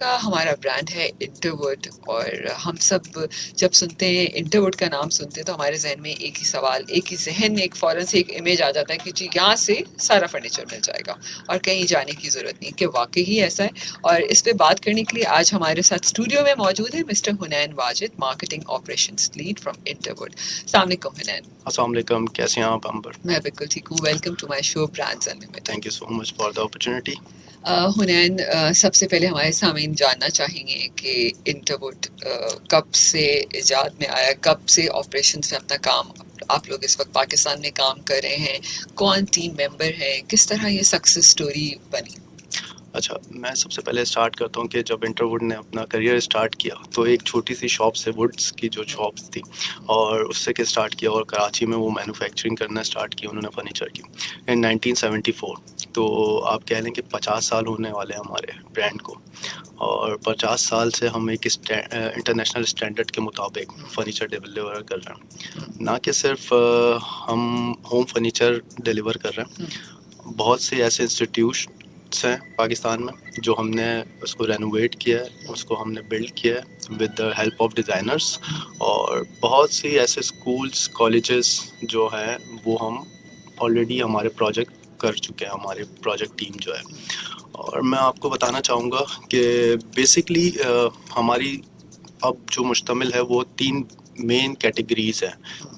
کا ہمارا برانڈ ہے انٹروورٹ، اور ہم سب جب سنتے ہیں انٹروورٹ کا نام سنتے ہیں تو ہمارے ذہن میں ایک ہی سوال، ایک ہی ذہن میں ایک فوراً سے ایک امیج آ جاتا ہے کہ جی یہاں سے سارا فرنیچر مل جائے گا اور کہیں جانے کی ضرورت نہیں، کہ واقعی ہی ایسا ہے؟ اور اس پہ بات کرنے کے لیے آج ہمارے ساتھ اسٹوڈیو میں موجود ہے mister Hunain Wajid, marketing operations lead from Introvert. السلام علیکم حنین۔ السلام علیکم، کیسے ہیں آپ امبر؟ میں بالکل ٹھیک ہوں، welcome to my show brands unlimited. Thank you so much for the opportunity. Hunain, سب سے پہلے ہمارے سامعین جاننا چاہیں گے کہ انٹروورٹ کب سے ایجاد میں آیا، کب سے آپریشنز میں اپنا کام آپ لوگ اس وقت پاکستان میں کام کر رہے ہیں، کون ٹیم ممبر ہیں، کس طرح یہ سکسیس سٹوری بنی؟ اچھا، میں سب سے پہلے اسٹارٹ کرتا ہوں کہ جب انٹرووڈ نے اپنا کریئر اسٹارٹ کیا تو ایک چھوٹی سی شاپ سے، وڈس کی جو شاپس تھی، اور اس سے کہ اسٹارٹ کیا، اور کراچی میں وہ مینوفیکچرنگ کرنا اسٹارٹ کی انہوں نے فرنیچر کی ان 1974۔ تو آپ کہہ لیں کہ 50 سال ہونے والے ہیں ہمارے برانڈ کو، اور 50 سال سے ہم ایک انٹرنیشنل اسٹینڈرڈ کے مطابق فرنیچر ڈیلیور کر رہے ہیں۔ نہ کہ صرف ہم ہوم فرنیچر ڈیلیور کر رہے ہیں، بہت سے ایسے انسٹیٹیوٹس ہیں پاکستان میں جو ہم نے اس کو رینوویٹ کیا ہے، اس کو ہم نے بلڈ کیا ہے with the help of designers, اور بہت سی ایسے اسکولس، کالجز جو ہیں وہ ہم آلریڈی ہمارے پروجیکٹ کر چکے ہیں، ہماری پروجیکٹ ٹیم جو ہے۔ اور میں آپ کو بتانا چاہوں گا کہ بیسکلی ہماری اب جو مشتمل ہے وہ 3 مین کیٹیگریز ہیں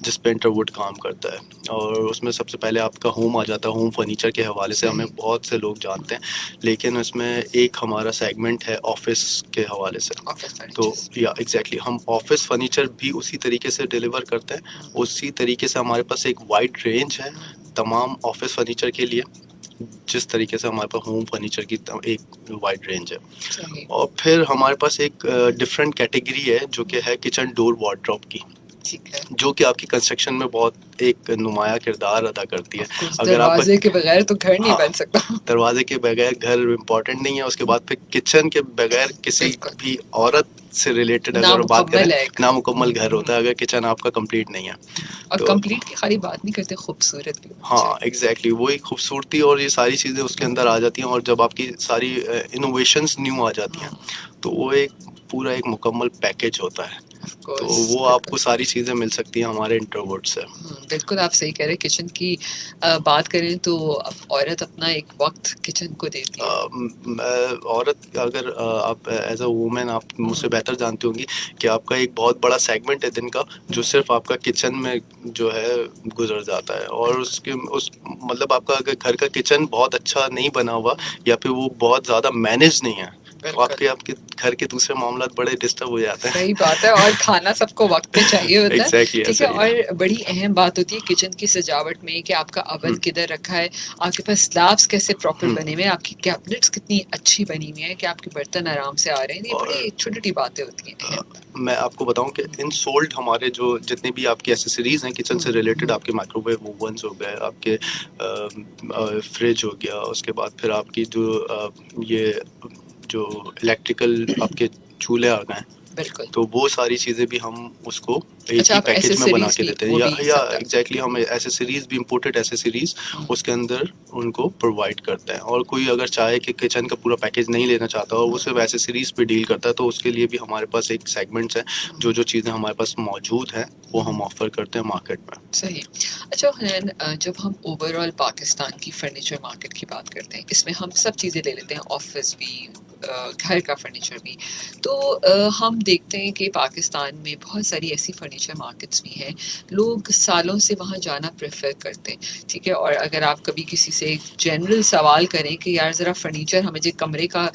جس پہ انٹرووڈ کام کرتا ہے، اور اس میں سب سے پہلے آپ کا ہوم آ جاتا ہے۔ ہوم فرنیچر کے حوالے سے ہمیں بہت سے لوگ جانتے ہیں، لیکن اس میں ایک ہمارا سیگمنٹ ہے آفس کے حوالے سے۔ تو یا ایگزیکٹلی ہم آفس فرنیچر بھی اسی طریقے سے ڈیلیور کرتے ہیں، اسی طریقے سے ہمارے پاس ایک وائڈ رینج ہے تمام آفس فرنیچر کے لیے، جس طریقے سے ہمارے پاس ہوم فرنیچر کی ایک وائڈ رینج ہے۔ اور پھر ہمارے پاس ایک ڈفرینٹ کیٹیگری ہے جو کہ ہے کچن ڈور وارڈروب کی، جو کہ آپ کی کنسٹرکشن میں بہت ایک نمایاں کردار ادا کرتی ہے۔ اگر آپ دروازے کے بغیر تو گھر نہیں بن سکتا۔ دروازے کے بغیر گھر امپورٹنٹ نہیں ہے، اس کے بعد پھر کچن کے بغیر کسی بھی عورت سے ریلیٹڈ اگر بات کریں، نامکمل گھر ہوتا ہے اگر کچن آپ کا کمپلیٹ نہیں ہے۔ اور کمپلیٹ کی خالی بات نہیں کرتے، خوبصورت بھی۔ ہاں ایگزیکٹلی، وہی خوبصورتی اور یہ ساری چیزیں اس کے اندر آ جاتی ہیں، اور جب آپ کی ساری انوویشنز نیو آ جاتی ہیں تو وہ ایک پورا ایک مکمل پیکیج ہوتا ہے، تو وہ آپ کو ساری چیزیں مل سکتی ہیں ہمارے انٹروورٹ سے۔ بالکل آپ صحیح کہہ رہے ہیں۔ کچن کی بات کریں تو عورت اپنا ایک وقت کچن کو دیتی ہے۔ عورت اگر آپ ایز اے وومن، آپ مجھ سے بہتر جانتی ہوں گی کہ آپ کا ایک بہت بڑا سیگمنٹ ہے دن کا جو صرف آپ کا کچن میں جو ہے گزر جاتا ہے، اور اس مطلب آپ کا اگر گھر کا کچن بہت اچھا نہیں بنا ہوا یا پھر وہ بہت زیادہ مینیج نہیں ہے تو آپ کے گھر کے دوسرے معاملات بڑے ڈسٹرب ہو جاتے ہیں۔ صحیح بات ہے، اور کھانا سب کو وقت پہ چاہیے ہوتا ہے۔ ایگزیکٹلی ٹھیک ہے، اور بڑی اہم بات ہوتی ہے کچن کی سجاوٹ میں کہ آپ کا اوون کدھر رکھا ہے، آپ کے پاس سلیبس کیسے پراپر بنے ہوئے ہیں، آپ کی کیبنٹس کتنی اچھی بنی ہوئی ہیں کہ آپ کے برتن آرام سے آ رہے ہیں۔ یہ بڑی چھوٹی چھوٹی باتیں ہوتی ہیں۔ میں آپ کو بتاؤں کہ ان سولڈ ہمارے جو جتنے بھی آپ کی ایسیسریز ہیں کچن سے ریلیٹڈ، آپ کے مائکرو ویو اوونز ہو گئے، آپ کے فریج ہو گیا، اس کے بعد پھر آپ کی یہ جو الیکٹریکل آپ کے چولہے آ گئے ہیں، بالکل، تو وہ ساری چیزیں بھی ہم اس کو ایک ہی پیکیج میں بنا کے دیتے ہیں، یا ایگزیکٹلی ہم ایسیسریز بھی، امپورٹڈ ایسیسریز اس کے اندر ان کو پرووائڈ کرتے ہیں۔ اور کوئی اگر چاہے کہ کچن کا پورا پیکیج نہیں لینا چاہتا اور وہ صرف ایسیسریز پہ ڈیل کرتا ہے تو اس کے لیے بھی ہمارے پاس ایک سیگمنٹس ہیں، جو چیزیں ہمارے پاس موجود ہیں وہ ہم آفر کرتے ہیں مارکیٹ میں۔ صحیح۔ اچھا حنین، جب ہم اوور آل پاکستان کی فرنیچر مارکیٹ کی بات کرتے ہیں، اس میں ہم سب چیزیں لے لیتے ہیں، آفس بھی، گھر کا فرنیچر بھی، تو ہم دیکھتے ہیں کہ پاکستان میں بہت ساری ایسی فرنیچر مارکیٹس بھی ہیں، لوگ سالوں سے وہاں جانا پریفر کرتے ہیں۔ ٹھیک ہے، اور اگر آپ کبھی کسی سے جنرل سوال کریں کہ یار ذرا فرنیچر ہمیں جو کمرے کا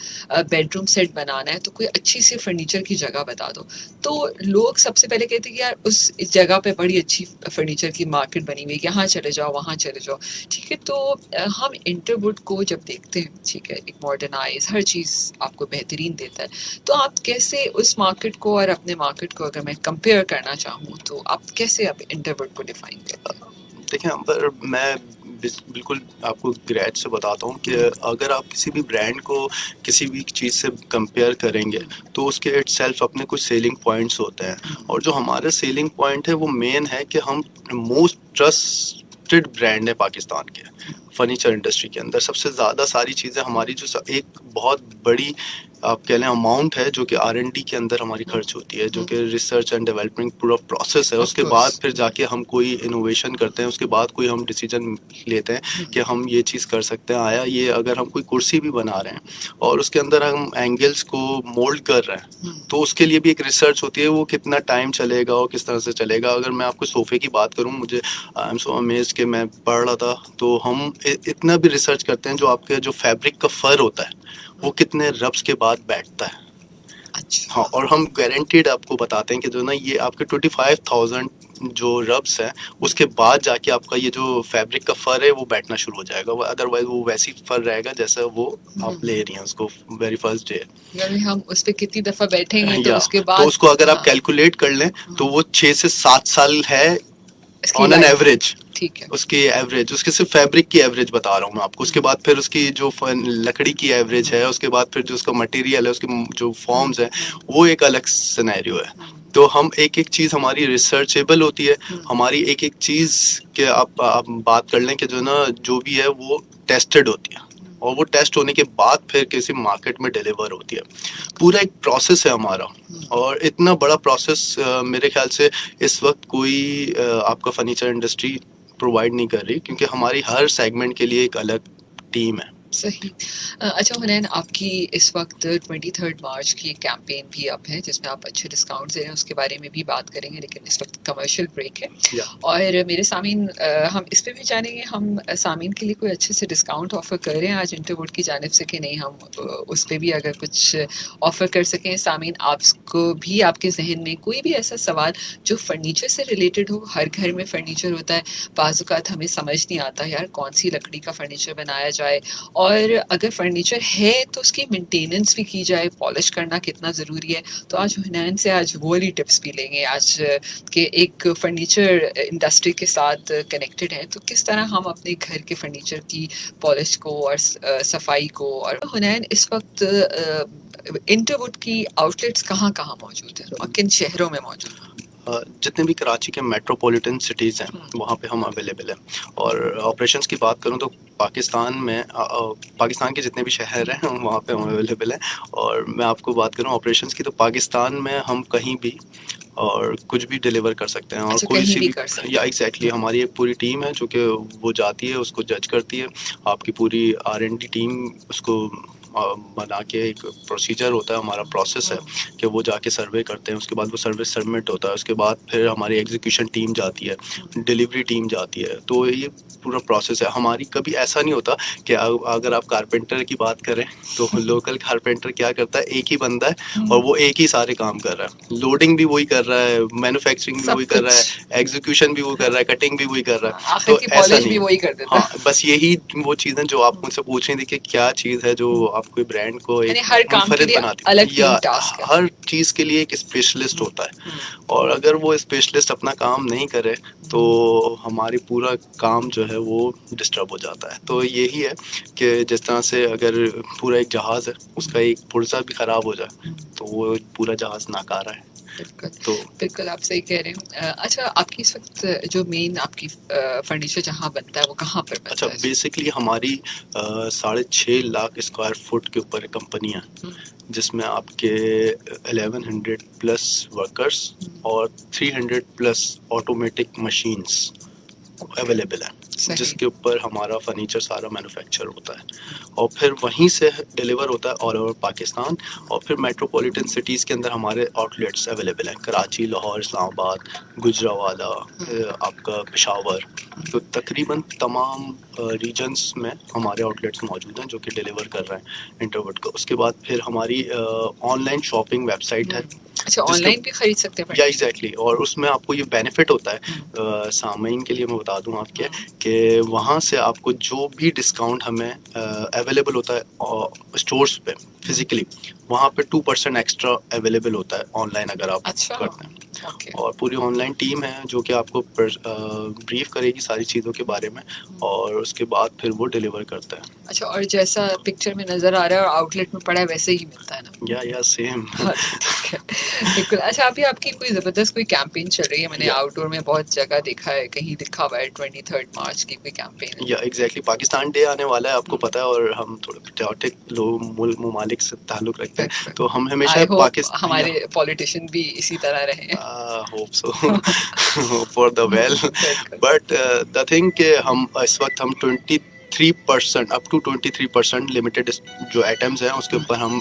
بیڈ روم سیٹ بنانا ہے تو کوئی اچھی سی فرنیچر کی جگہ بتا دو، تو لوگ سب سے پہلے کہتے ہیں کہ یار اس جگہ پہ بڑی اچھی فرنیچر کی مارکیٹ بنی ہوئی ہے، یہاں چلے جاؤ، وہاں چلے جاؤ۔ ٹھیک ہے، تو ہم انٹرووڈ کو جب دیکھتے ہیں، ٹھیک ہے، ایک ماڈرنائز ہر چیز آپ کو بہترین دیتا ہے، تو آپ کیسے اس مارکیٹ کو اور اپنے مارکیٹ کو اگر میں کمپیئر کرنا چاہوں تو آپ کیسے انٹروورٹ کو ڈیفائن کرتے ہیں؟ دیکھیں پر میں بالکل آپ کو گریج سے بتاتا ہوں کہ اگر آپ کسی بھی برانڈ کو کسی بھی چیز سے کمپیئر کریں گے تو اس کے اٹ سیلف اپنے کچھ سیلنگ پوائنٹس ہوتے ہیں، اور جو ہمارا سیلنگ پوائنٹ ہے وہ مین ہے کہ ہم موسٹ ٹرسٹڈ برانڈ ہے پاکستان کے فرنیچر انڈسٹری کے اندر۔ سب سے زیادہ ساری چیزیں ہماری جو ایک بہت بڑی آپ کہہ لیں اماؤنٹ ہے جو کہ R&D کے اندر ہماری خرچ ہوتی ہے, جو کہ ریسرچ اینڈ ڈیولپمنٹ پورا پروسیس ہے. اس کے بعد پھر جا کے ہم کوئی انوویشن کرتے ہیں, اس کے بعد کوئی ہم ڈیسیجن لیتے ہیں کہ ہم یہ چیز کر سکتے ہیں. آیا یہ اگر ہم کوئی کرسی بھی بنا رہے ہیں اور اس کے اندر ہم اینگلس کو مولڈ کر رہے ہیں تو اس کے لیے بھی ایک ریسرچ ہوتی ہے, وہ کتنا ٹائم چلے گا اور کس طرح سے چلے گا. اگر میں آپ کو صوفے کی بات کروں, مجھے آئی ایم سو امیزڈ کہ میں پڑھ رہا تھا تو ہم اتنا بھی ریسرچ کرتے ہیں جو آپ کے جو فیبرک کا فر ہوتا ہے وہ کتنے ربس کے بعد بیٹھتا ہے. ہاں, اور ہم گارنٹیڈ آپ کو بتاتے ہیں کہ جو نا یہ آپ کے 25,000 جو ربس ہیں اس کے بعد جا کے آپ کا یہ جو فیبرک کا فر ہے وہ بیٹھنا شروع ہو جائے گا. ادروائز وہ ویسی فر رہے گا جیسا وہ آپ لے رہی ہیں اس کو ویری فرسٹ ڈے. یعنی ہم اس پہ کتنی دفعہ بیٹھیں گے تو یا اس کے بعد تو اس کو اگر آپ کیلکولیٹ کر لیں تو وہ 6 سے 7 سال ہے آن این ایوریج. ٹھیک ہے, اس کی ایوریج, اس کے صرف فیبرک کی ایوریج بتا رہا ہوں میں آپ کو. اس کے بعد پھر اس کی جو لکڑی کی ایوریج ہے, اس کے بعد پھر جو اس کا مٹیریل ہے, اس کے جو فارمز ہیں, وہ ایک الگ سینیریو ہے. تو ہم ایک ایک چیز ہماری ریسرچیبل ہوتی ہے. ہماری ایک ایک چیز کہ آپ بات کر لیں کہ جو نا جو بھی ہے وہ ٹیسٹڈ ہوتی ہے اور وہ ٹیسٹ ہونے کے بعد پھر کسی مارکیٹ میں ڈیلیور ہوتی ہے. پورا ایک پروسیس ہے ہمارا, اور اتنا بڑا پروسیس میرے خیال سے اس وقت کوئی آپ کا فرنیچر انڈسٹری پرووائڈ نہیں کر رہی, کیونکہ ہماری ہر سیگمنٹ کے لیے ایک الگ ٹیم ہے. صحیح. اچھا حنین, آپ کی اس وقت 23 مارچ کی ایک کیمپین بھی اب ہے جس میں آپ اچھے ڈسکاؤنٹ دے رہے ہیں, اس کے بارے میں بھی بات کریں گے, لیکن اس وقت کمرشل بریک ہے. اور میرے سامعین, ہم اس پہ بھی جانیں گے ہم سامعین کے لیے کوئی اچھے سے ڈسکاؤنٹ آفر کر رہے ہیں آج انٹرووڈ کی جانب سے کہ نہیں, ہم اس پہ بھی اگر کچھ آفر کر سکیں. سامعین, آپ کو بھی آپ کے ذہن میں کوئی بھی ایسا سوال جو فرنیچر سے ریلیٹڈ ہو, ہر گھر میں فرنیچر ہوتا ہے, بعض اوقات ہمیں سمجھ نہیں آتا یار کون سی لکڑی کا فرنیچر بنایا جائے, اور اگر فرنیچر ہے تو اس کی مینٹیننس بھی کی جائے, پالش کرنا کتنا ضروری ہے. تو آج حنین سے آج وہ والی ٹپس بھی لیں گے آج کہ ایک فرنیچر انڈسٹری کے ساتھ کنیکٹڈ ہے تو کس طرح ہم اپنے گھر کے فرنیچر کی پالش کو اور صفائی کو. اور حنین, اس وقت انٹرووڈ کی آؤٹ لیٹس کہاں کہاں موجود ہیں اور کن شہروں میں موجود ہیں؟ جتنے بھی کراچی کے میٹروپولیٹن سٹیز ہیں وہاں پہ ہم اویلیبل ہیں. اور آپریشنس کی بات کروں تو پاکستان میں پاکستان کے جتنے بھی شہر ہیں وہاں پہ ہم اویلیبل ہیں. اور میں آپ کو بات کروں آپریشنس کی تو پاکستان میں ہم کہیں بھی اور کچھ بھی ڈیلیور کر سکتے ہیں. اور کوئی سی بھی یا ایگزیکٹلی ہماری ایک پوری ٹیم ہے جو کہ وہ جاتی ہے, اس کو جج کرتی ہے. آپ کی پوری R&D ٹیم اس کو بنا کے, ایک پروسیجر ہوتا ہے, ہمارا پروسیس ہے کہ وہ جا کے سروے کرتے ہیں. اس کے بعد وہ سروے سبمٹ ہوتا ہے. اس کے بعد پھر ہماری ایگزیکیوشن ٹیم جاتی ہے, ڈیلیوری ٹیم جاتی ہے. تو یہ پورا پروسیس ہے. ہماری کبھی ایسا نہیں ہوتا کہ اگر آپ کارپینٹر کی بات کریں تو لوکل کارپینٹر کیا کرتا ہے, ایک ہی بندہ ہے اور وہ ایک ہی سارے کام کر رہا ہے. لوڈنگ بھی وہی کر رہا ہے, مینوفیکچرنگ بھی وہی کر رہا ہے, ایگزیکیوشن بھی وہی کر رہا ہے, کٹنگ بھی وہی کر رہا ہے. تو ایسا نہیں. ہاں, بس یہی وہ چیزیں جو آپ مجھ سے پوچھ رہی تھی کہ کیا چیز ہے جو آپ کوئی برانڈ کو ایک منفرد بناتی ہے, یا ہر چیز کے لیے ایک اسپیشلسٹ ہوتا ہے. اور اگر وہ اسپیشلسٹ اپنا کام نہیں کرے تو ہماری پورا کام جو ہے وہ ڈسٹرب ہو جاتا ہے. تو یہی ہے کہ جس طرح سے اگر پورا ایک جہاز ہے, اس کا ایک پرزہ بھی خراب ہو جائے تو وہ پورا جہاز ناکارہ ہے. بالکل بالکل آپ صحیح کہہ رہے ہیں. اچھا, آپ کی اس وقت جو مین آپ کی فرنیچر جہاں بنتا ہے وہ کہاں پر بنتا ہے؟ اچھا, بیسکلی ہماری 6.5 لاکھ اسکوائر فٹ کے اوپر کمپنی ہے جس میں آپ کے 1100 پلس ورکرس اور 300 پلس آٹومیٹک مشینس اویلیبل ہیں, جس کے اوپر ہمارا فرنیچر سارا مینوفیکچر ہوتا ہے. اور پھر وہیں سے ڈیلیور ہوتا ہے آل اوور پاکستان. اور پھر میٹروپولیٹن سٹیز کے اندر ہمارے آؤٹ لیٹس اویلیبل ہیں, کراچی, لاہور, اسلام آباد, گجراوالا, آپ کا پشاور. تو تقریباً تمام ریجنس میں ہمارے آؤٹ لیٹس موجود ہیں جو کہ ڈیلیور کر رہے ہیں انٹروورڈ کو. اس کے بعد پھر ہماری online shopping website ہے. اچھا, آن لائن بھی خرید سکتے ہیں؟ یا ایگزیکٹلی. اور اس میں آپ کو یہ بینیفٹ ہوتا ہے, سامعین کے لیے میں بتا دوں آپ کے, کہ وہاں سے آپ کو جو بھی ڈسکاؤنٹ ہمیں اویلیبل ہوتا ہے اسٹورس پہ فزیکلی, وہاں پہ 2% ایکسٹرا اویلیبل ہوتا ہے آن لائن اگر آپ کرتے ہیں. اوکے. اور پوری آن لائن ٹیم ہے جو کہ آپ کو بریف کرے گی ساری چیزوں کے بارے میں اور اس کے بعد پھر وہ ڈیلیور کرتا ہے. اچھا، اور جیسا پکچر میں نظر آ رہا ہے اور آؤٹ لیٹ میں پڑا ہے ویسے ہی ملتا ہے نا؟ یا سیم. ٹھیک ہے، بالکل. اچھا، ابھی آپ کی کوئی زبردست کوئی کیمپین چل رہی ہے؟ میں نے یا آؤٹ ڈور میں بہت جگہ دیکھا ہے، کہیں لکھا ہوا ہے 23 مارچ کی کوئی کیمپین ہے. یا ایگزیکٹلی پاکستان ڈے آنے والا ہے آپ کو پتہ ہے، اور ہم تھوڑے پیٹریوٹک لوگ ممالک سے تعلق رکھتے ہیں تو ہم ہمیشہ آئی ہوپ پاکستان یا ہمارے پولیٹیشین بھی اسی طرح رہے. Hope so far the well. بالکل. بٹ دا تھنگ کہ ہم اس وقت ہم 23% اپ ٹو 23% لمیٹڈ جو آئٹمز ہیں اس کے اوپر ہم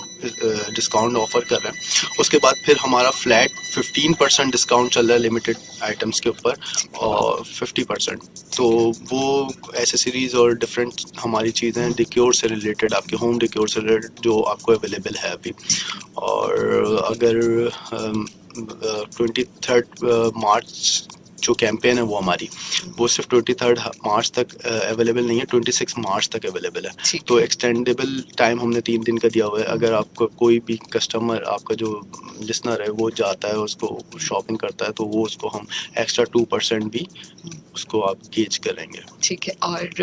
ڈسکاؤنٹ آفر کر رہے ہیں. اس کے بعد پھر ہمارا فلیٹ 15% ڈسکاؤنٹ چل رہا ہے لمیٹڈ آئٹمس کے اوپر اور 50%. تو وہ ایسیسریز اور ڈفرینٹ ہماری چیزیں ڈیکیور سے ریلیٹڈ، آپ کے ہوم ڈیکیور سے ریلیٹڈ جو آپ کو اویلیبل ہے ابھی. اور اگر 23 مارچ جو کیمپین ہے وہ ہماری وہ صرف 23 مارچ تک اویلیبل نہیں ہے، 26 مارچ تک اویلیبل ہے. تو ایکسٹینڈیبل ٹائم ہم نے 3 دن کا دیا ہوا ہے. اگر آپ کو کوئی بھی کسٹمر، آپ کا جو لسنر ہے وہ جاتا ہے اس کو شاپنگ کرتا ہے تو وہ اس کو ہم ایکسٹرا 2% بھی اس کو آپ گیج کریں گے. ٹھیک ہے. اور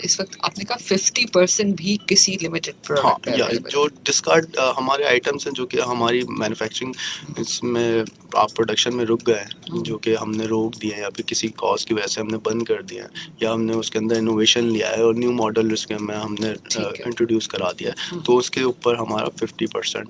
اس وقت آپ نے کہا 50% بھی کسی لمیٹڈ ہاں، پروڈکٹ پہ یا اویلیبل جو ہے. ڈسکارڈ ہمارے آئٹمس ہیں جو کہ ہماری مینوفیکچرنگ اس میں آپ پروڈکشن میں رک گئے ہیں، جو کہ ہم نے روک دیے ہیں یا پھر کسی کاز کی وجہ سے ہم نے بند کر دیا ہے، یا ہم نے اس کے اندر انوویشن لیا ہے اور نیو ماڈل اس کے میں ہم نے انٹروڈیوس کرا دیا ہے، تو اس کے اوپر ہمارا 50%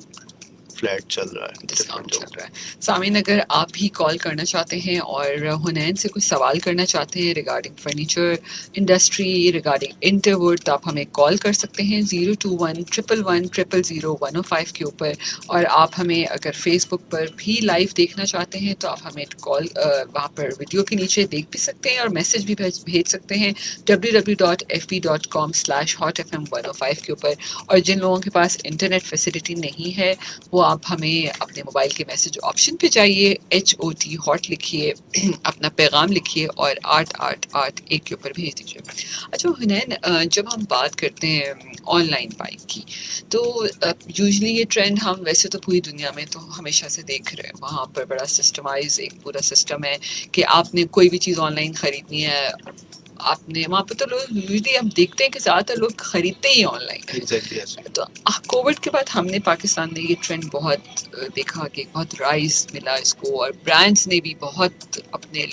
فلیٹ چل رہا ہے. ڈسکاؤنٹ چل رہا ہے. سامعین، اگر آپ بھی کال کرنا چاہتے ہیں اور حنین سے کوئی سوال کرنا چاہتے ہیں ریگارڈنگ فرنیچر انڈسٹری، ریگارڈنگ انٹروڈ، تو آپ ہمیں کال کر سکتے ہیں 021-111-000-105 کے اوپر. اور آپ ہمیں اگر فیس بک پر بھی لائیو دیکھنا چاہتے ہیں تو آپ ہمیں کال وہاں پر ویڈیو کے نیچے دیکھ بھی سکتے ہیں اور میسج بھی بھیج سکتے ہیں www.fb.com/hotfm105 کے اوپر. اور جن لوگوں کے پاس انٹرنیٹ فیسلٹی نہیں ہے وہ آپ ہمیں اپنے موبائل کے میسج آپشن پہ جائیے، HOT ہاٹ لکھیے، اپنا پیغام لکھیے اور 8881 کے اوپر بھیج دیجیے. اچھا حنین، جب ہم بات کرتے ہیں آن لائن بائنگ کی تو یوزلی یہ ٹرینڈ ہم ویسے تو پوری دنیا میں تو ہمیشہ سے دیکھ رہے ہیں. وہاں پر بڑا سسٹمائز ایک پورا سسٹم ہے کہ آپ نے کوئی بھی چیز آن لائن خریدنی ہے، آپ نے وہاں پہ تو لوگ یوزلی ہم دیکھتے ہیں کہ زیادہ تر لوگ خریدتے ہی آن لائن ہیں. تو کووڈ کے بعد ہم نے پاکستان میں یہ ٹرینڈ بہت دیکھا کہ بہت رائز ملا اس کو، اور برانڈس نے بھی بہت اپنے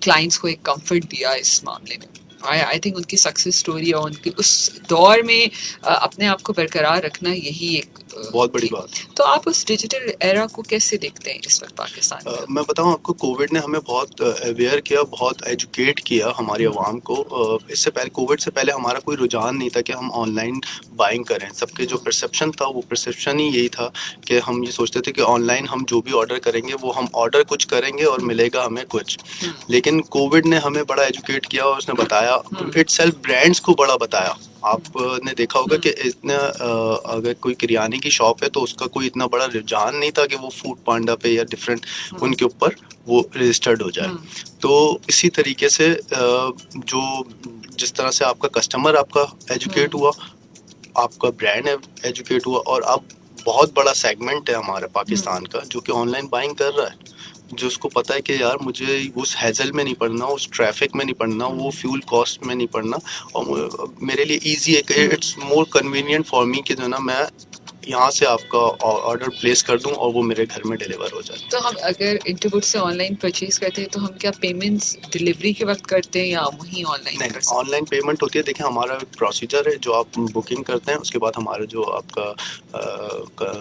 کلائنٹس کو ایک کمفرٹ دیا اس معاملے میں. آئی تھنک ان کی سکسیس اسٹوری اور ان کی اس دور میں اپنے آپ کو برقرار رکھنا یہی ایک بہت بڑی تھی. بات. تو آپ اس ڈیجیٹل ایرا کو کیسے دیکھتے ہیں اس وقت پاکستان کا؟ میں بتاؤں آپ کو، کووڈ نے ہمیں بہت اویئر کیا، بہت ایجوکیٹ کیا ہماری عوام کو. اس سے پہلے، کووڈ سے پہلے ہمارا کوئی رجحان نہیں تھا کہ ہم آن لائن بائنگ کریں. سب کے جو پرسیپشن تھا وہ پرسیپشن ہی یہی تھا کہ ہم یہ سوچتے تھے کہ آن لائن ہم جو بھی آرڈر کریں گے وہ ہم آرڈر کچھ کریں گے اور ملے گا ہمیں کچھ. لیکن کووڈ نے ہمیں بڑا ایجوکیٹ کیا اور اس نے بتایا، اٹ سیلف برانڈس کو بڑا بتایا. آپ نے دیکھا ہوگا کہ اتنا اگر کوئی کریانے کی شاپ ہے تو اس کا کوئی اتنا بڑا رجحان نہیں تھا کہ وہ فوڈ پانڈا پہ یا ڈفرینٹ ان کے اوپر وہ رجسٹرڈ ہو جائے. تو اسی طریقے سے جو جس طرح سے آپ کا کسٹمر آپ کا ایجوکیٹ ہوا، آپ کا برانڈ ایجوکیٹ ہوا، اور اب بہت بڑا سیگمنٹ ہے ہمارے پاکستان کا جو کہ آن لائن بائنگ کر رہا ہے، جو اس کو پتہ ہے کہ یار مجھے اس ہیزل میں نہیں پڑنا، اس ٹریفک میں نہیں پڑنا، وہ فیول کاسٹ میں نہیں پڑنا، اور میرے لیے ایزی ہے کہ it's more convenient for me کہ جو نا میں یہاں سے آپ کا آرڈر پلیس کر دوں اور وہ میرے گھر میں ڈیلیور ہو جائے. تو ہم اگر انٹربوٹ سے آن لائن پرچیز کرتے ہیں تو ہم کیا پیمنٹس ڈلیوری کے وقت کرتے ہیں یا وہیں آن لائن نہیں، کر سکتے آن لائن پیمنٹ ہوتی ہے. دیکھیں ہمارا ایک پروسیجر ہے، جو آپ بکنگ کرتے ہیں اس کے بعد ہمارا جو آپ کا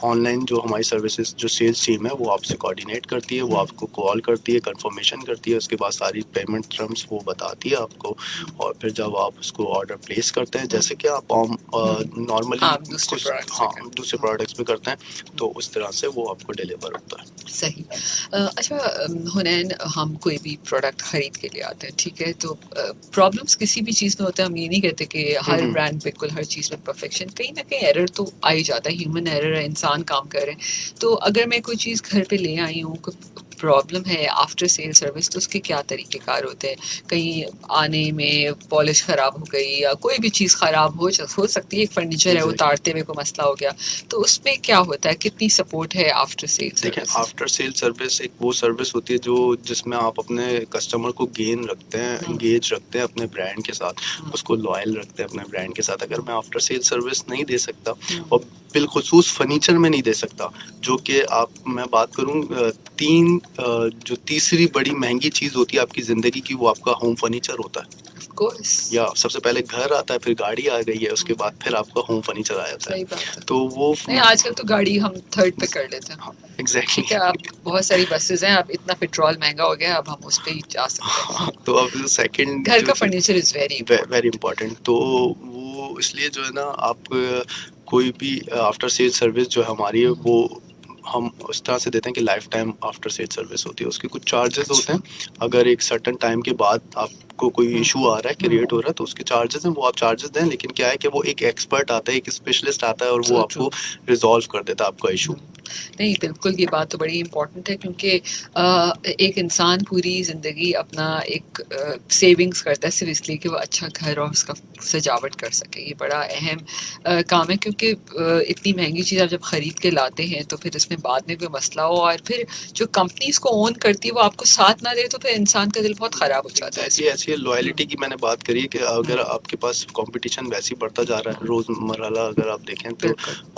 آن لائن جو ہماری سروسز جو سیلس ٹیم ہے وہ آپ سے کوآرڈینیٹ کرتی ہے، وہ آپ کو کال کرتی ہے، کنفرمیشن کرتی ہے، اس کے بعد ساری پیمنٹ ٹرمز وہ بتاتی ہے آپ کو. اور پھر جب آپ اس کو آرڈر پلیس کرتے ہیں، جیسے کہ آپ نارملی دوسرے پروڈکٹس پہ کرتے دوسرے پروڈکٹس پہ کرتے ہیں، تو اس طرح سے وہ آپ کو ڈیلیور ہوتا ہے. صحیح. اچھا حنین، ہم کوئی بھی پروڈکٹ خرید کے لے آتے ہیں، ٹھیک ہے، تو پرابلمس کسی بھی چیز میں ہوتا ہے. ہم یہ نہیں کہتے کہ ہر برانڈ بالکل ہر چیز میں پرفیکشن، کہیں نہ کہیں ایرر تو آ ہی جاتا ہے. ہیومن ایرر ہے، انسان کام کر رہے ہیں. تو اگر میں کوئی چیز گھر پہ لے آئی ہوں، پرابلم ہے آفٹر سیل سروس تو اس کے کیا طریقہ کار ہوتے ہیں؟ کہیں آنے میں پالش خراب ہو گئی یا کوئی بھی چیز خراب ہو سکتی ہے، ایک فرنیچر ہے ایگزیکٹلی. اتارتے ہوئے کوئی مسئلہ ہو گیا، تو اس میں کیا ہوتا ہے، کتنی سپورٹ ہے آفٹر سیل دیکھیں سروس؟ آفٹر سیل سروس ایک وہ سروس ہوتی ہے جس میں آپ اپنے کسٹمر کو گین رکھتے ہیں، انگیج رکھتے ہیں اپنے برانڈ کے ساتھ، اس کو لائل رکھتے ہیں اپنے برانڈ کے ساتھ. اگر میں آفٹر سیل سروس نہیں دے سکتا، اور بالخصوص فرنیچر میں نہیں دے سکتا، جو کہ میں بات کروں جو تیسری بڑی مہنگی چیز ہوتی ہے آپ کی زندگی کی، وہ آپ کا ہوم فرنیچر ہوتا ہے. یا سب سے پہلے گھر آتا ہے، پھر گاڑی آ گئی ہے، اس کے بعد پھر آپ کا ہوم فرنیچر آ جاتا صحیح ہے. بات ہے. تو وہ نہیں آج کل تو گاڑی ہم تھرڈ پہ کر لیتے ہیں. ایگزیکٹلی. ٹھیک ہے، اب بہت ساری بسز ہیں، اب اتنا پیٹرول مہنگا ہو گیا، اب ہم اس پہ ہی جا سکتے ہیں. تو اب سیکنڈ گھر جو کا furniture is very very important. Important, تو وہ اس لیے جو ہے نا، آپ کوئی بھی آفٹر سیل سروس جو ہماری ہے، وہ ہم اس طرح سے دیتے ہیں کہ life time after sale service ہوتی ہے. اس کے کچھ چارجز ہوتے ہیں، اگر ایک سرٹن ٹائم کے بعد آپ کو کوئی ایشو آ رہا ہے، کریٹ ہو رہا ہے، تو اس کے چارجز ہیں، وہ آپ چارجز دیں. لیکن کیا ہے کہ وہ ایک ایکسپرٹ آتا ہے، ایک اسپیشلسٹ آتا ہے، اور وہ آپ کو ریزالو کر دیتا ہے آپ کا ایشو. نہیں بالکل، یہ بات تو بڑی امپورٹنٹ ہے، کیونکہ ایک انسان پوری زندگی اپنا ایک سیونگز کرتا ہے صرف اس لیے کہ وہ اچھا گھر اور اس کا سجاوٹ کر سکے. یہ بڑا اہم کام ہے، کیونکہ اتنی مہنگی چیز آپ جب خرید کے لاتے ہیں تو پھر اس میں بعد میں کوئی مسئلہ ہو، اور پھر جو کمپنی اس کو اون کرتی ہے وہ آپ کو ساتھ نہ دے، تو پھر انسان کا دل بہت خراب ہو جاتا ہے. ایسی لوائلٹی کی میں نے بات کری کہ اگر آپ کے پاس کمپٹیشن ویسے بڑھتا جا رہا ہے روز مرحلہ، اگر آپ دیکھیں تو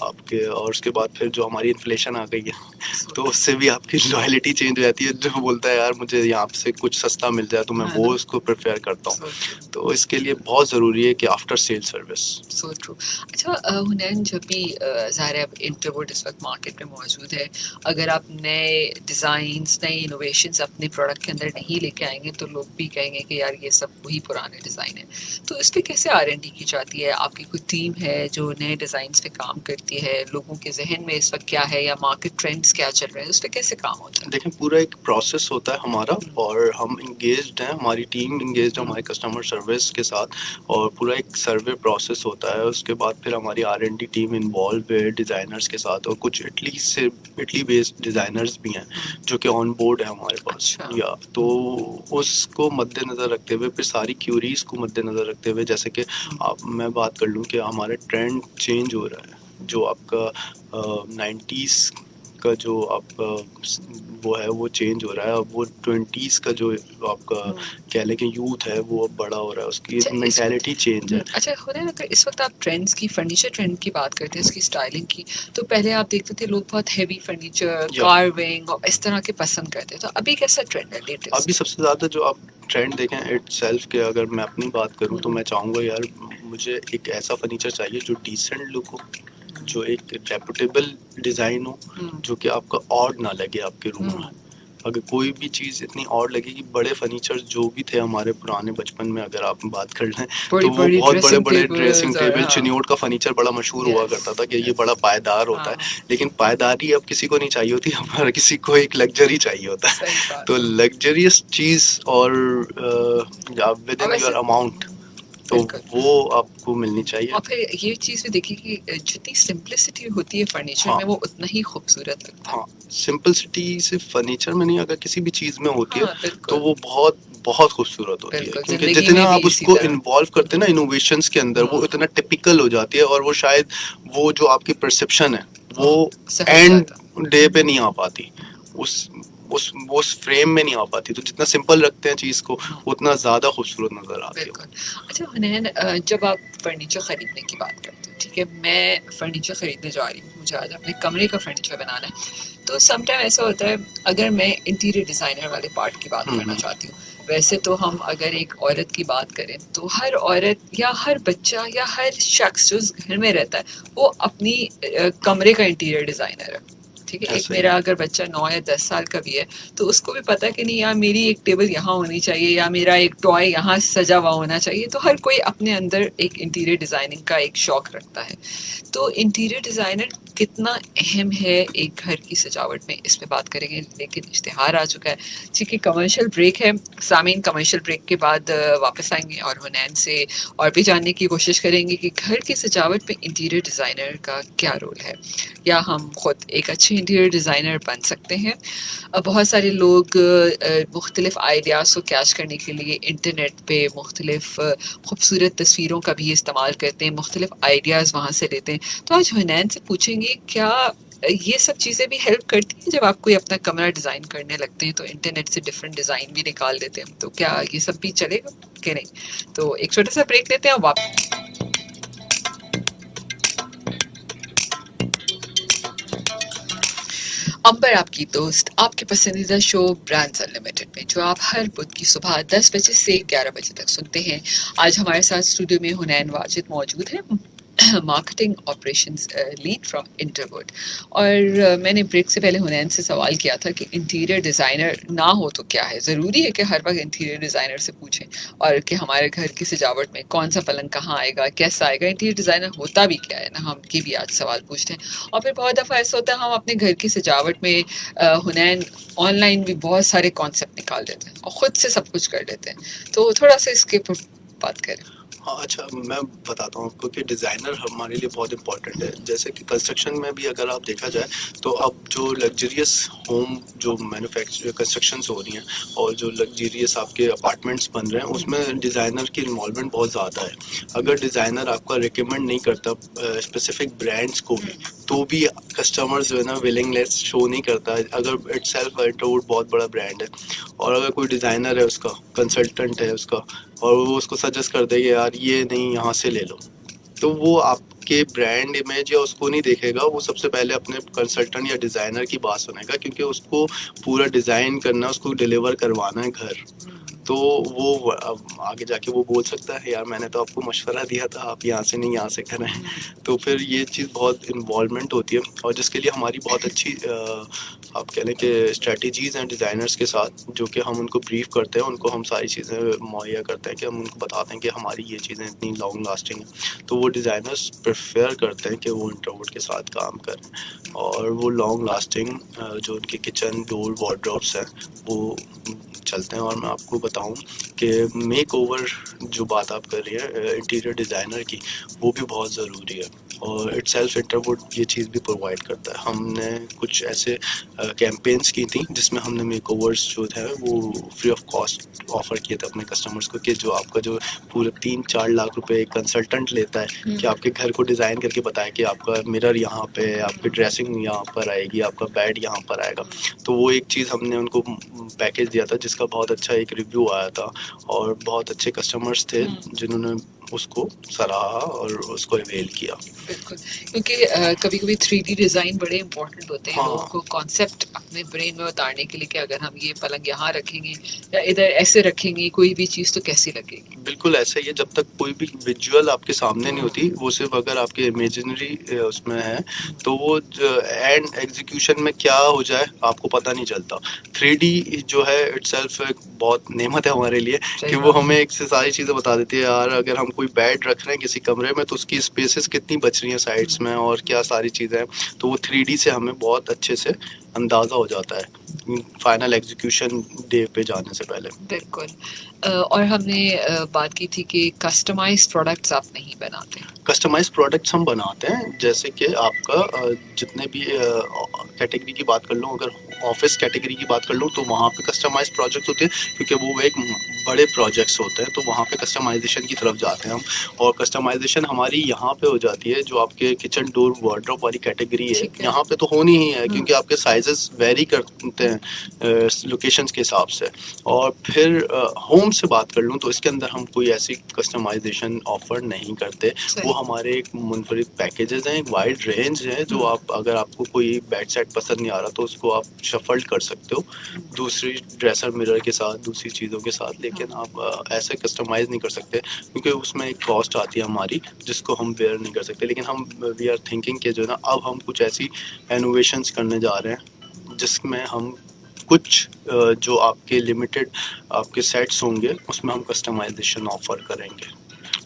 آپ کے، اور اس کے بعد پھر جو ہماری انفلیشن آ گئی ہے، تو اس سے بھی آپ کی لوائلٹی چینج ہو جاتی ہے. جو بولتا ہے یار مجھے یہاں سے کچھ سستا مل جائے تو میں وہ اس کو پریفر کرتا ہوں. تو اس کے لیے بہت ضروری ہے کہ after sale service. So true. اچھا حنین، جب بھی ظاہر ہے انٹروورڈ اس وقت مارکیٹ میں موجود ہے، اگر آپ نئے ڈیزائنس، نئے انوویشنس اپنے پروڈکٹ کے اندر نہیں لے کے آئیں گے تو لوگ بھی کہیں گے کہ یار یہ سب وہی پرانے ڈیزائن ہیں. تو اس پہ کیسے R&D کی جاتی ہے؟ آپ کی کوئی ٹیم ہے جو نئے ڈیزائنس پہ کام کرتی ہے؟ لوگوں کے ذہن میں اس وقت کیا ہے، یا مارکیٹ ٹرینڈس کیا چل رہے ہیں، اس پہ کیسے کام ہوتا ہے؟ دیکھیں پورا ایک پروسیس ہوتا ہے ہمارا، اور ہم انگیجڈ ہیں، ہماری ٹیم انگیجڈ ہے ہمارے کسٹمر سروس کے ساتھ، اور پورا ایک سروے پروسیس ہوتا ہے. اس کے بعد پھر ہماری R&D ٹیم انوالو ہے ڈیزائنرز کے ساتھ، اور کچھ اٹلی بیسڈ ڈیزائنرز بھی ہیں جو کہ آن بورڈ ہے ہمارے پاس. یا تو اس کو مد نظر رکھتے ہوئے، پھر ساری کیوریز کو مد نظر رکھتے ہوئے، جیسے کہ میں بات کر لوں کہ ہمارا ٹرینڈ چینج ہو رہا ہے. جو آپ کا 90s کا جو آپ کا وہ ہے، وہ چینج ہو رہا ہے. اب وہ 20s کا جو آپ کا کہہ لیں کہ یوتھ ہے، وہ اب بڑا ہو رہا ہے، اس کی ایک مینٹیلٹی چینج ہے. اچھا خدا، اگر اس وقت آپ ٹرینڈس کی، فرنیچر ٹرینڈ کی بات کرتے ہیں، اس کی اسٹائلنگ کی، تو پہلے آپ دیکھتے تھے لوگ بہت ہیوی فرنیچر، کارونگ اور اس طرح کے پسند کرتے. تو ابھی کیسا ٹرینڈ ہے لیٹسٹ؟ ابھی سب سے زیادہ جو آپ ٹرینڈ دیکھیں اٹ سیلف کے، اگر میں اپنی بات کروں تو میں چاہوں گا یار مجھے ایک ایسا فرنیچر چاہیے جو ڈیسنٹ لک ہو، جو ایک ریپوٹیبل ڈیزائن ہو، جو کہ آپ کا آڈ نہ لگے آپ کے روم میں. اگر کوئی بھی چیز اتنی آڈ لگے گی، بڑے فرنیچر جو بھی تھے ہمارے پرانے بچپن میں اگر آپ بات کر لیں تو وہ بہت بڑے بڑے ڈریسنگ ٹیبل، چنیوٹ کا فرنیچر بڑا مشہور ہوا کرتا تھا کہ یہ بڑا پائیدار ہوتا ہے. لیکن پائیداری اب کسی کو نہیں چاہیے ہوتی، ہر کسی کو ایک لگژری چاہیے ہوتا ہے. تو لگژریس چیز اور ود ان یور اماؤنٹ، تو وہ آپ کو ملنی چاہیے. اور پھر یہ چیز بھی دیکھیے کہ جتنی سمپلسٹی ہوتی ہے فرنیچر میں، وہ اتنا ہی خوبصورت لگتا ہے. ہاں، سمپلسٹی صرف فرنیچر میں نہیں، اگر کسی بھی چیز میں ہوتی ہے تو وہ بہت بہت خوبصورت ہوتی ہے. کیونکہ جتنا آپ اس کو انوالو کرتے ہیں نا انوویشنز کے اندر، وہ اتنا ٹپیکل ہو جاتی ہے، اور وہ شاید وہ جو آپ کی پرسیپشن ہے وہ اینڈ ڈے پہ نہیں آ پاتی، اس فریم میں نہیں آ پاتی. تو جتنا سمپل رکھتے ہیں چیز کو، اتنا زیادہ خوبصورت نظر آتی ہے. اچھا حنین، جب آپ فرنیچر خریدنے کی بات کرتے ہیں، ٹھیک ہے، میں فرنیچر خریدنے جا رہی ہوں، مجھے آج اپنے کمرے کا فرنیچر بنانا ہے، تو سم ٹائم ایسا ہوتا ہے اگر میں انٹیریئر ڈیزائنر والے پارٹ کی بات کرنا چاہتی ہوں. ویسے تو ہم اگر ایک عورت کی بات کریں تو ہر عورت یا ہر بچہ یا ہر شخص جو اس گھر میں رہتا ہے وہ اپنی کمرے کا انٹیریئر ڈیزائنر ہے. ٹھیک ہے، ایک میرا اگر بچہ 9 یا 10 سال کا بھی ہے تو اس کو بھی پتا کہ نہیں یار میری ایک ٹیبل یہاں ہونی چاہیے، یا میرا ایک ٹوائے یہاں سجا ہوا ہونا چاہیے. تو ہر کوئی اپنے اندر ایک انٹیریئر ڈیزائننگ کا ایک شوق رکھتا ہے. تو انٹیریئر ڈیزائنر کتنا اہم ہے ایک گھر کی سجاوٹ میں، اس پہ بات کریں گے. لیکن اشتہار آ چکا ہے، ٹھیک ہے، کمرشل بریک ہے. سامعین کمرشل بریک کے بعد واپس آئیں گے اور حنین سے اور بھی جاننے کی کوشش کریں گے کہ گھر کی سجاوٹ میں انٹیریئر ڈیزائنر کا کیا رول ہے، یا ہم خود ایک اچھے انٹیریئر ڈیزائنر بن سکتے ہیں. بہت سارے لوگ مختلف آئیڈیاز کو کیچ کرنے کے لیے انٹرنیٹ پہ مختلف خوبصورت تصویروں کا بھی استعمال کرتے ہیں, مختلف آئیڈیاز وہاں سے لیتے ہیں. تو آج حنین سے پوچھیں گے کیا یہ سب چیزیں بھی ہیلپ کرتی ہیں جب آپ کوئی اپنا کمرہ ڈیزائن کرنے لگتے ہیں تو انٹرنیٹ سے ڈفرینٹ ڈیزائن بھی نکال دیتے ہیں, تو کیا یہ سب بھی چلے گا کہ نہیں؟ تو ایک چھوٹا سا بریک لیتے ہیں اور واپس. امبر آپ کی دوست, آپ کے پسندیدہ شو برانڈز انلمیٹڈ میں, جو آپ ہر بدھ کی صبح 10 بجے سے 11 بجے تک سنتے ہیں. آج ہمارے ساتھ اسٹوڈیو میں حنین واجد موجود ہے, marketing operations lead from introvert. اور میں نے بریک سے پہلے حنین سے سوال کیا تھا کہ انٹیریئر ڈیزائنر نہ ہو تو کیا ہے؟ ضروری ہے کہ ہر وقت انٹیریئر ڈیزائنر سے پوچھیں اور کہ ہمارے گھر کی سجاوٹ میں کون سا پلنگ کہاں آئے گا, کیسا آئے گا؟ انٹیریئر ڈیزائنر ہوتا بھی کیا ہے نا, ہم یہ بھی آج سوال پوچھتے ہیں. اور پھر بہت دفعہ ایسا ہوتا ہے ہم اپنے گھر کی سجاوٹ میں حنین آن لائن بھی بہت سارے کانسیپٹ نکال دیتے ہیں اور خود سے سب کچھ کر لیتے ہیں. تو تھوڑا سا اس کے اوپر بات کریں. ہاں اچھا, میں بتاتا ہوں آپ کو کہ ڈیزائنر ہمارے لیے بہت امپورٹنٹ ہے. جیسے کہ کنسٹرکشن میں بھی اگر آپ دیکھا جائے تو اب جو لگژریس ہوم جو مینوفیکچر کنسٹرکشنس ہو رہی ہیں اور جو لگژریس آپ کے اپارٹمنٹس بن رہے ہیں اس میں ڈیزائنر کی انوالومنٹ بہت زیادہ ہے. اگر ڈیزائنر آپ کا ریکمینڈ نہیں کرتا اسپیسیفک برانڈس کو بھی بھی کسٹمر جو ہے نا ولنگنیس شو نہیں کرتا. اگر اٹ سیلف انٹروورڈ بہت بڑا برانڈ ہے اور اگر کوئی ڈیزائنر ہے اس کا کنسلٹنٹ ہے اس کا اور وہ اس کو سجیسٹ کر دے کہ یار یہ نہیں یہاں سے لے لو, تو وہ آپ کے برانڈ امیج یا اس کو نہیں دیکھے گا. وہ سب سے پہلے اپنے کنسلٹنٹ یا ڈیزائنر کی بات سنے گا, کیونکہ اس کو پورا ڈیزائن کرنا, اس کو ڈیلیور کروانا ہے گھر. تو وہ آگے جا کے وہ بول سکتا ہے یار میں نے تو آپ کو مشورہ دیا تھا, آپ یہاں سے نہیں یہاں سے کریں. تو پھر یہ چیز بہت انوالومنٹ ہوتی ہے اور جس کے لیے ہماری بہت اچھی آپ کہہ لیں کہ اسٹریٹجیز ہیں ڈیزائنرس کے ساتھ, جو کہ ہم ان کو بریف کرتے ہیں, ان کو ہم ساری چیزیں مہیا کرتے ہیں کہ ہم ان کو بتاتے ہیں کہ ہماری یہ چیزیں اتنی لانگ لاسٹنگ ہیں. تو وہ ڈیزائنرس پریفر کرتے ہیں کہ وہ انٹروورڈ کے ساتھ کام کریں اور وہ لانگ لاسٹنگ جو ان کے کچن ڈور وارڈروبس ہیں وہ چلتے ہیں. اور میں آپ کو بتاؤں کہ میک اوور جو بات آپ کر رہی ہیں انٹیریئر ڈیزائنر کی, وہ بھی بہت ضروری ہے اور اٹ سیلف انٹروورڈ یہ چیز بھی پرووائڈ کرتا ہے. ہم نے کچھ ایسے کیمپینس کی تھیں جس میں ہم نے میک اوورس جو تھے وہ فری آف کاسٹ آفر کیے تھے اپنے کسٹمرس کو, کہ جو آپ کا جو پورے 3-4 لاکھ روپے ایک کنسلٹنٹ لیتا ہے کہ آپ کے گھر کو ڈیزائن کر کے بتائے کہ آپ کا مرر یہاں پہ, آپ کی ڈریسنگ یہاں پر آئے گی, آپ کا بیڈ یہاں پر آئے گا. تو وہ ایک چیز ہم نے ان کو پیکیج دیا تھا جس کا بہت اچھا ایک ریویو آیا تھا اور بہت اچھے کسٹمرس تھے جنہوں نے اس کو سراہا اور اس کو اویل کیا. بالکل, کیونکہ کبھی کبھی 3D ڈیزائن بڑے امپورٹنٹ ہوتے ہیں لوگوں کو کانسیپٹ اپنے برین میں اتارنے کے لیے کہ اگر ہم یہ پلنگ یہاں رکھیں گے یا ادھر ایسے رکھیں گے کوئی بھی چیز تو کیسی لگے گی. بالکل ایسا ہی ہے, جب تک کوئی بھی ویژول آپ کے سامنے نہیں ہوتی, وہ صرف اگر آپ کے امیجنری اس میں ہے تو وہ اینڈ ایگزیکیوشن میں کیا ہو جائے آپ کو پتہ نہیں چلتا. 3D جو ہے اٹ سیلف ایک بہت نعمت ہے ہمارے لیے کہ وہ ہمیں ایک سے ساری چیزیں بتا دیتی ہے. یار اگر ہم کوئی بیڈ رکھ رہے ہیں کسی کمرے میں تو اس کی اسپیسز کتنی بچ رہی ہیں سائڈس میں اور کیا ساری چیزیں ہیں, تو وہ 3D سے ہمیں بہت اچھے سے اندازہ ہو جاتا ہے فائنل ایگزیکیوشن ڈے پہ جانے سے پہلے. بالکل. اور ہم نے بات کی تھی کہ کسٹمائز پروڈکٹس آپ نہیں بناتے. کسٹمائز پروڈکٹس ہم بناتے ہیں, جیسے کہ آپ کا جتنے بھی کیٹیگری کی بات کر لوں, اگر آفس کیٹیگری کی بات کر لوں تو وہاں پہ کسٹمائز پروجیکٹس ہوتے ہیں کیونکہ وہ ایک بڑے پروجیکٹس ہوتے ہیں, تو وہاں پہ کسٹمائزیشن کی طرف جاتے ہیں ہم. اور کسٹمائزیشن ہماری یہاں پہ ہو جاتی ہے جو آپ کے کچن ڈور وارڈروب والی کیٹیگری ہے, یہاں پہ تو ہونی ہی ہے کیونکہ آپ کے سائزز ویری کرتے ہیں لوکیشنز کے حساب سے. اور پھر ہوم سے بات کر لوں تو اس کے اندر ہم کوئی ایسی کسٹمائزیشن آفر نہیں کرتے. وہ ہمارے ایک منفرد پیکیجز ہیں, ایک وائڈ رینج ہے, جو آپ اگر آپ کو کوئی بیڈ سیٹ پسند نہیں آ رہا تو اس کو آپ شفلڈ کر سکتے ہو دوسری ڈریسر مرر کے ساتھ, دوسری چیزوں کے ساتھ, لیکن آپ ایسے کسٹمائز نہیں کر سکتے کیونکہ اس میں ایک کاسٹ آتی ہے ہماری جس کو ہم بیئر نہیں کر سکتے. لیکن ہم وی آر تھنکنگ کہ جو ہے نا اب ہم کچھ ایسی انوویشنس کرنے جا رہے ہیں جس میں ہم کچھ جو آپ کے لمیٹڈ آپ کے سیٹس ہوں گے اس میں ہم کسٹمائزیشن آفر کریں گے,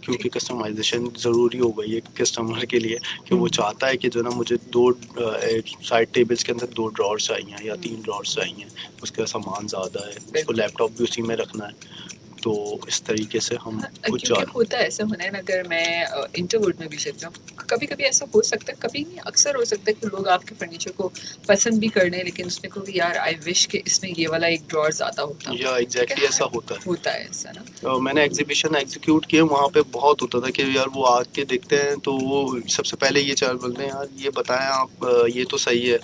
کیونکہ کسٹمائزیشن ضروری ہو گئی ہے کسٹمر کے لیے کہ وہ چاہتا ہے کہ جو نا مجھے 2 سائڈ ٹیبلس کے اندر 2 ڈراور چاہیے یا 3 ڈراور چاہیے, اس کا سامان زیادہ ہے, اس کو لیپ ٹاپ بھی اسی میں رکھنا ہے. تو اس طریقے سے ہم کچھ کیونکہ ہوتا ہے ایسا ہونا ہے نا، اگر میں انٹروورڈ میں بھی چلتی ہوں، کبھی کبھی ایسا ہو سکتا ہے، کبھی نہیں اکثر ہو سکتا ہے کہ لوگ آپ کے فرنیچر کو پسند بھی کر لیں، لیکن اس میں کو بھی یار آئی وش کہ اس میں یہ والا ایک ڈرار زیادہ ہوتا. یا ایگزیکٹلی ایسا ہوتا ہے. ہوتا ہے ایسا نا. میں نے ایگزیبیشن ایگزیکیوٹ کیے، وہاں پہ بہت ہوتا تھا کہ یار وہ آ کے دیکھتے ہیں تو وہ سب سے پہلے یہ چار بولتے ہیں یار یہ بتائیں آپ یہ تو صحیح ہے،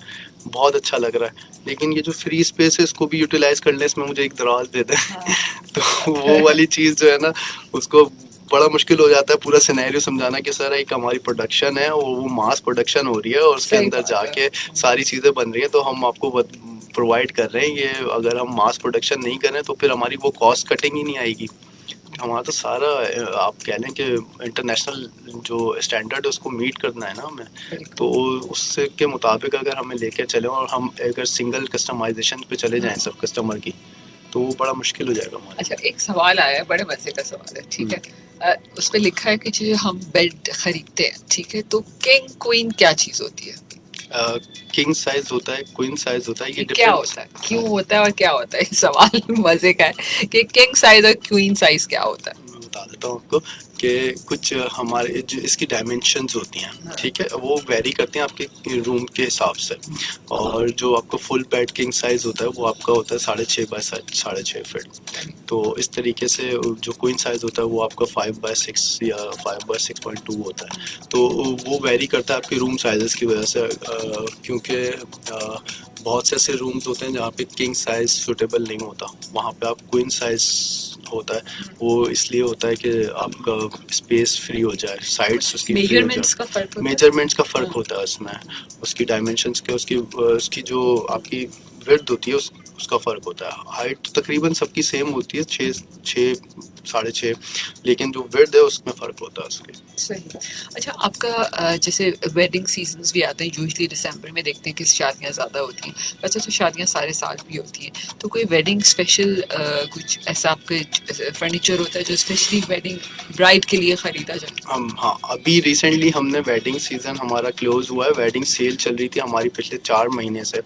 بہت اچھا لگ رہا ہے، لیکن یہ جو فری اسپیس ہے اس کو بھی یوٹیلائز کر لیں، اس میں مجھے ایک دراز دے دیں. تو وہ والی چیز جو ہے نا اس کو بڑا مشکل ہو جاتا ہے پورا سینیریو سمجھانا کہ سر ایک ہماری پروڈکشن ہے، وہ ماس پروڈکشن ہو رہی ہے اور اس کے اندر جا کے ساری چیزیں بن رہی ہیں، تو ہم آپ کو پرووائڈ کر رہے ہیں یہ. اگر ہم ماس پروڈکشن نہیں کریں تو پھر ہماری وہ کاسٹ کٹنگ ہی نہیں آئے گی. ہمارا تو سارا آپ کہہ لیں کہ انٹرنیشنل جو اسٹینڈرڈ ہے اس کو میٹ کرنا ہے نا ہمیں، تو اس سے کے مطابق اگر ہمیں لے کے چلیں اور ہم اگر سنگل کسٹمائزیشن پہ چلے جائیں سب کسٹمر کی تو وہ بڑا مشکل ہو جائے گا ہمارے. اچھا ایک سوال آیا ہے، بڑے مزے کا سوال ہے، ٹھیک ہے. اس پہ لکھا ہے کہ جو ہم بیڈ خریدتے ہیں، ٹھیک ہے، تو کنگ کوئن کیا چیز ہوتی ہے؟ کنگ سائز ہوتا ہے، کوئن سائز ہوتا ہے. یہ کیا ہوتا ہے، کیوں ہوتا ہے اور کیا ہوتا ہے؟ سوال مزے کا ہے کہ کنگ سائز اور کوئن سائز کیا ہوتا ہے. میں بتا دیتا ہوں آپ کو کہ کچھ ہمارے جو اس کی ڈائمینشنز ہوتی ہیں، ٹھیک ہے، وہ ویری کرتے ہیں آپ کے روم کے حساب سے. اور جو آپ کو فل بیڈ کنگ سائز ہوتا ہے وہ آپ کا ہوتا ہے 6.5 بائی 6.5 فٹ. تو اس طریقے سے جو کوئن سائز ہوتا ہے وہ آپ کا 5/6 یا 5/6.2 ہوتا ہے. تو وہ ویری کرتا ہے آپ کے روم سائزز کی وجہ سے، کیونکہ بہت سے ایسے رومز ہوتے ہیں جہاں پہ کنگ سائز سوٹیبل نہیں ہوتا، وہاں پہ آپ کوئن سائز ہوتا ہے. وہ اس لیے ہوتا ہے کہ آپ کا اسپیس فری ہو جائے، سائڈس اس کی فری ہو جائے. میجرمنٹس کا فرق ہوتا ہے اس میں، اس کی ڈائمینشنس کے، اس کی جو آپ کی وڈتھ ہوتی ہے اس کا فرق ہوتا ہے. ہائٹ تقریباً سب کی سیم ہوتی ہے 6 6.5، لیکن جو وڈتھ ہے اس میں فرق ہوتا ہے اس کے. صحیح. اچھا آپ کا جیسے ویڈنگ سیزنز بھی آتے ہیں، یوزلی دسمبر میں دیکھتے ہیں کہ شادیاں زیادہ ہوتی ہیں، ویسے تو شادیاں سارے سال بھی ہوتی ہیں، تو کوئی ویڈنگ اسپیشل کچھ ایسا آپ کے فرنیچر ہوتا ہے جو اسپیشلی ویڈنگ برائڈ کے لیے خریدا جائے؟ ہاں ابھی ریسنٹلی ہم نے ویڈنگ سیزن ہمارا کلوز ہوا ہے، ویڈنگ سیل چل رہی تھی ہماری پچھلے 4 مہینے سے،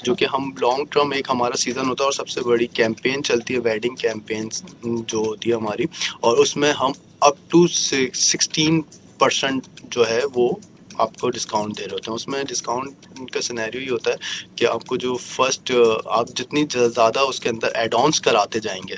جو کہ ہم لانگ ٹرم ایک ہمارا سیزن ہوتا ہے اور سب سے بڑی کیمپین چلتی ہے ویڈنگ کیمپین جو ہوتی ہے ہماری، اور اس میں ہم اپ ٹو 16% جو ہے وہ آپ کو ڈسکاؤنٹ دے رہے ہوتے ہیں. اس میں ڈسکاؤنٹ کا سینیریو یہ ہوتا ہے کہ آپ کو جو فرسٹ آپ جتنی زیادہ اس کے اندر ایڈ آنس کراتے جائیں گے،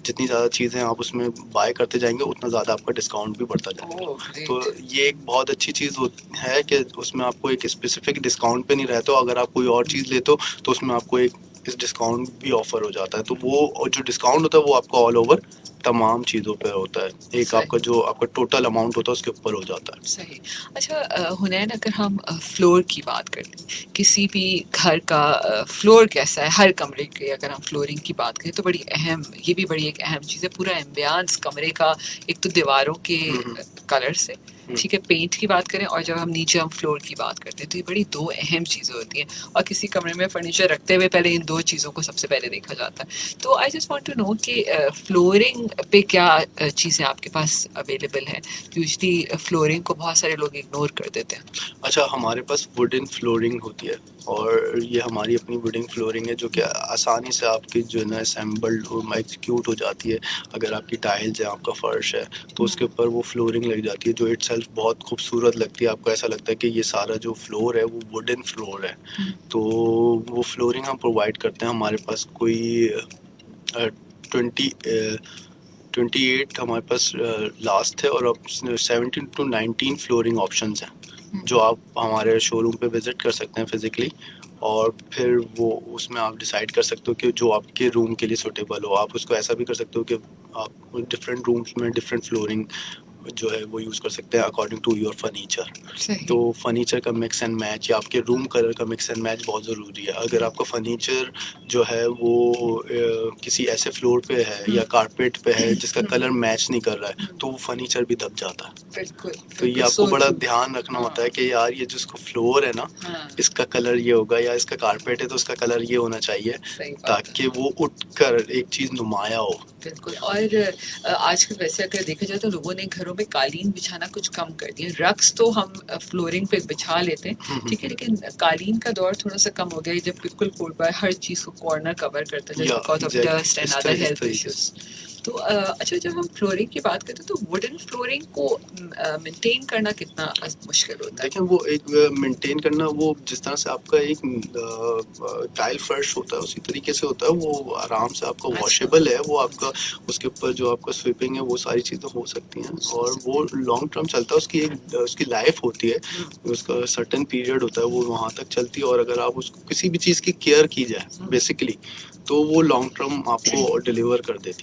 جتنی زیادہ چیزیں آپ اس میں بائی کرتے جائیں گے اتنا زیادہ آپ کا ڈسکاؤنٹ بھی بڑھتا جائے گا. تو یہ ایک بہت اچھی چیز ہے کہ اس میں آپ کو ایک اسپیسیفک ڈسکاؤنٹ پہ نہیں رہتا، اگر آپ کوئی اور چیز لیتے ہو تو اس میں آپ کو ایک ڈسکاؤنٹ بھی آفر ہو جاتا ہے. تو وہ جو ڈسکاؤنٹ ہوتا ہے وہ آپ کو آل اوور تمام چیزوں پہ ہوتا ہے، ایک آپ کا جو آپ کا ٹوٹل اماؤنٹ ہوتا ہے اس کے اوپر ہو جاتا ہے. صحیح. اچھا حنین، اگر ہم فلور کی بات کر لیں، کسی بھی گھر کا فلور کیسا ہے، ہر کمرے کی اگر ہم فلورنگ کی بات کریں تو بڑی اہم، یہ بھی بڑی ایک اہم چیز ہے، پورا ایمبیانس کمرے کا، ایک تو دیواروں کے کلر سے، ٹھیک ہے، پینٹ کی بات کریں، اور جب ہم نیچے ہم فلور کی بات کرتے ہیں تو یہ بڑی 2 اہم چیزیں ہوتی ہیں، اور کسی کمرے میں فرنیچر رکھتے ہوئے پہلے ان 2 چیزوں کو سب سے پہلے دیکھا جاتا ہے. تو I just want to know کہ فلورنگ پہ کیا چیزیں آپ کے پاس اویلیبل ہیں؟ یوزلی فلورنگ کو بہت سارے لوگ اگنور کر دیتے ہیں. اچھا ہمارے پاس ووڈن فلورنگ ہوتی ہے، اور یہ ہماری اپنی ووڈنگ فلورنگ ہے جو کہ آسانی سے آپ کی جو ہے نا اسمبلڈ ایکزیکیوٹ ہو جاتی ہے. اگر آپ کی ٹائلز ہے، آپ کا فرش ہے، تو اس کے اوپر وہ فلورنگ لگ جاتی ہے جو اٹ سیلف بہت خوبصورت لگتی ہے. آپ کو ایسا لگتا ہے کہ یہ سارا جو فلور ہے وہ ووڈن فلور ہے. تو وہ فلورنگ ہم پرووائڈ کرتے ہیں. ہمارے پاس کوئی 28 ہمارے پاس لاسٹ ہے، اور اب 17 to 19 فلورنگ آپشنز ہیں جو آپ ہمارے شو روم پہ وزٹ کر سکتے ہیں فزیکلی، اور پھر وہ اس میں آپ ڈیسائیڈ کر سکتے ہو کہ جو آپ کے روم کے لیے سوٹیبل ہو. آپ اس کو ایسا بھی کر سکتے ہو کہ آپ ڈفرینٹ رومس میں ڈفرینٹ فلورنگ جو ہے وہ یوز کر سکتے ہیں اکارڈنگ ٹو یور فرنیچر. تو فرنیچر کا مکس اینڈ میچ یا آپ کے روم کلر کا مکس اینڈ میچ بہت ضروری ہے. اگر آپ کا فرنیچر جو ہے وہ کسی ایسے فلور پہ ہے یا کارپیٹ پہ ہے جس کا کلر میچ نہیں کر رہا ہے تو وہ فرنیچر بھی دب جاتا ہے. بالکل. تو یہ آپ کو بڑا دھیان رکھنا ہوتا ہے کہ یار یہ جس کو فلور ہے نا اس کا کلر یہ ہوگا، یا اس کا کارپیٹ ہے تو اس کا کلر یہ ہونا چاہیے تاکہ وہ اٹھ کر ایک چیز نمایاں ہو. بالکل. اور آج کل ویسے اگر دیکھا جائے تو لوگوں نے گھروں میں قالین بچھانا کچھ کم کر دیا. رقص تو ہم فلورنگ پہ بچھا لیتے ہیں، ٹھیک ہے، لیکن قالین کا دور تھوڑا سا کم ہو گیا ہے جب بالکل 4x ہر چیز کو کارنر کور کرتا ہے because of dust and other health issues. تو اچھا جب ہم فلورنگ کی بات کرتے ہیں تو ووڈن فلورنگ کو مینٹین کرنا کتنا مشکل ہوتا ہے؟ دیکھیں وہ ایک مینٹین کرنا وہ جس طرح سے آپ کا ایک ٹائل فرش ہوتا ہے اسی طریقے سے ہوتا ہے، وہ آرام سے آپ کا اچھا واشیبل ہے، وہ آپ کا اس کے اوپر جو آپ کا سویپنگ ہے وہ ساری چیزیں ہو سکتی ہیں اور وہ لانگ ٹرم چلتا ہے، اس کی لائف ہوتی ہے، اس کا سرٹن پیریڈ ہوتا ہے وہ وہاں تک چلتی ہے، اور اگر آپ اس کو کسی بھی چیز کی کیئر کی جائے بیسیکلی تو وہ لانگ ٹرم آپ کو ڈیلیور کر دیتی ہے۔